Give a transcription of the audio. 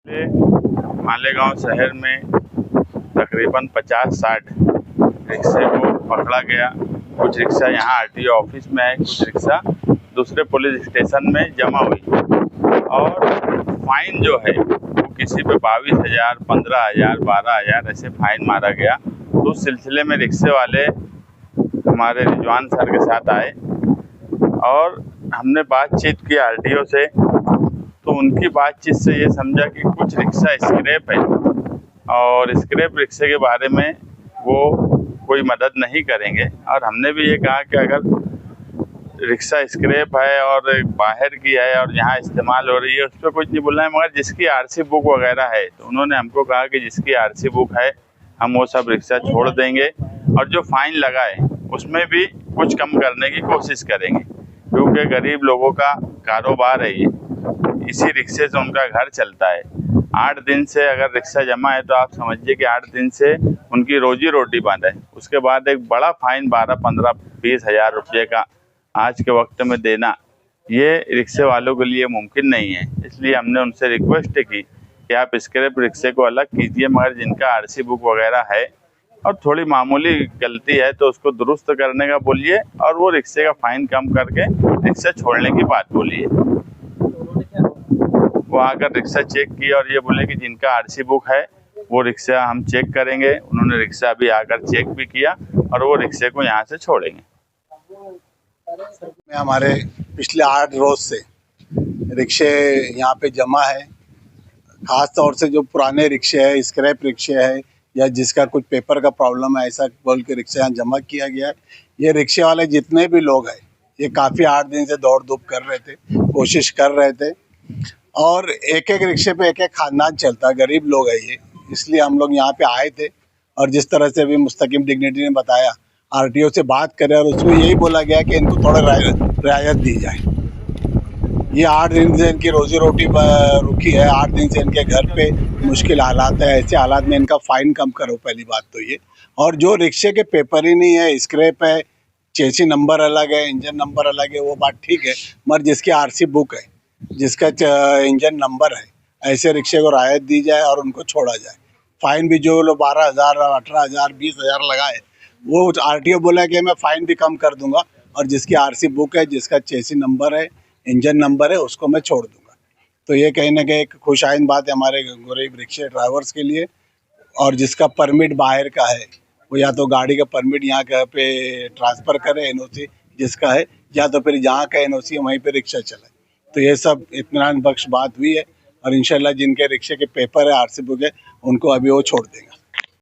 मालेगांव शहर में तकरीबन 50-60 रिक्शे को पकड़ा गया। कुछ रिक्शा यहाँ आरटीओ ऑफिस में है, कुछ रिक्शा दूसरे पुलिस स्टेशन में जमा हुई और फाइन जो है वो किसी पे 22,000, 15,000, 12,000 ऐसे फाइन मारा गया। तो उस सिलसिले में रिक्शे वाले हमारे रिजवान सर के साथ आए और हमने बातचीत की आरटीओ से। तो उनकी बातचीत से ये समझा कि कुछ रिक्शा स्क्रैप है और स्क्रैप रिक्शे के बारे में वो कोई मदद नहीं करेंगे। और हमने भी ये कहा कि अगर रिक्शा स्क्रैप है और बाहर की है और यहाँ इस्तेमाल हो रही है, उस पर कुछ नहीं बोलना है, मगर जिसकी आरसी बुक वगैरह है, तो उन्होंने हमको कहा कि जिसकी आरसी बुक है हम वो सब रिक्शा छोड़ देंगे और जो फाइन लगा है उसमें भी कुछ कम करने की कोशिश करेंगे, क्योंकि गरीब लोगों का कारोबार है ये, इसी रिक्शे से उनका घर चलता है। 8 दिन से अगर रिक्शा जमा है तो आप समझिए कि 8 दिन से उनकी रोजी रोटी बंद है। उसके बाद एक बड़ा फाइन 12, 15, 20 हज़ार रुपये का आज के वक्त में देना ये रिक्शे वालों के लिए मुमकिन नहीं है। इसलिए हमने उनसे रिक्वेस्ट की कि आप स्क्रैप रिक्शे को अलग कीजिए, मगर जिनका आरसी बुक वगैरह है और थोड़ी मामूली गलती है तो उसको दुरुस्त करने का बोलिए और वो रिक्शे का फाइन कम करके रिक्शा छोड़ने की बात बोलिए। वो आकर रिक्शा चेक किया और ये बोले कि जिनका आरसी बुक है वो रिक्शा हम चेक करेंगे। उन्होंने रिक्शा भी आकर चेक भी किया और वो रिक्शे को यहाँ से छोड़ेंगे। हमारे पिछले 8 रोज से रिक्शे यहाँ पे जमा है। खास तौर से जो पुराने रिक्शे है, स्क्रैप रिक्शे है या जिसका कुछ पेपर का प्रॉब्लम है, ऐसा बोल के रिक्शा यहाँ जमा किया गया है। ये रिक्शे वाले जितने भी लोग हैं ये काफ़ी 8 दिन से दौड़ धूप कर रहे थे, कोशिश कर रहे थे और एक एक रिक्शे पे एक एक खानदान चलता, गरीब लोग है ये। इसलिए हम लोग यहाँ पे आए थे और जिस तरह से अभी मुस्तकीम डिग्निटी ने बताया, आरटीओ से बात करें और उसमें यही बोला गया कि इनको थोड़ा रियायत दी जाए। ये 8 दिन से इनकी रोजी रोटी रुकी है, 8 दिन से इनके घर पे मुश्किल हालात है। ऐसे हालात में इनका फ़ाइन कम करो, पहली बात तो ये। और जो रिक्शे के पेपर ही नहीं है, स्क्रैप है, चेसी नंबर अलग है, इंजन नंबर अलग है, वो बात ठीक है, मगर जिसकी आरसी बुक है, जिसका इंजन नंबर है, ऐसे रिक्शे को रियायत दी जाए और उनको छोड़ा जाए। फ़ाइन भी जो लोग 12,000, 18,000, 20,000 लगाए, वो आरटीओ बोला कि मैं फ़ाइन भी कम कर दूंगा और जिसकी आरसी बुक है, जिसका चेसी नंबर है, इंजन नंबर है, उसको मैं छोड़ दूंगा। तो ये कहीं ना कहीं एक खुशाइन बात है हमारे गरीब रिक्शे ड्राइवर्स के लिए। और जिसका परमिट बाहर का है वो या तो गाड़ी का परमिट यहाँ पे ट्रांसफ़र करे, एनओसी जिसका है, या तो फिर जहाँ का एनओसी है वहीं पे रिक्शा चलाए। तो ये सब इत्मीनान बख्श बात हुई है और इंशाल्लाह जिनके रिक्शे के पेपर है, आरसी बुक है, उनको अभी वो छोड़ देंगे।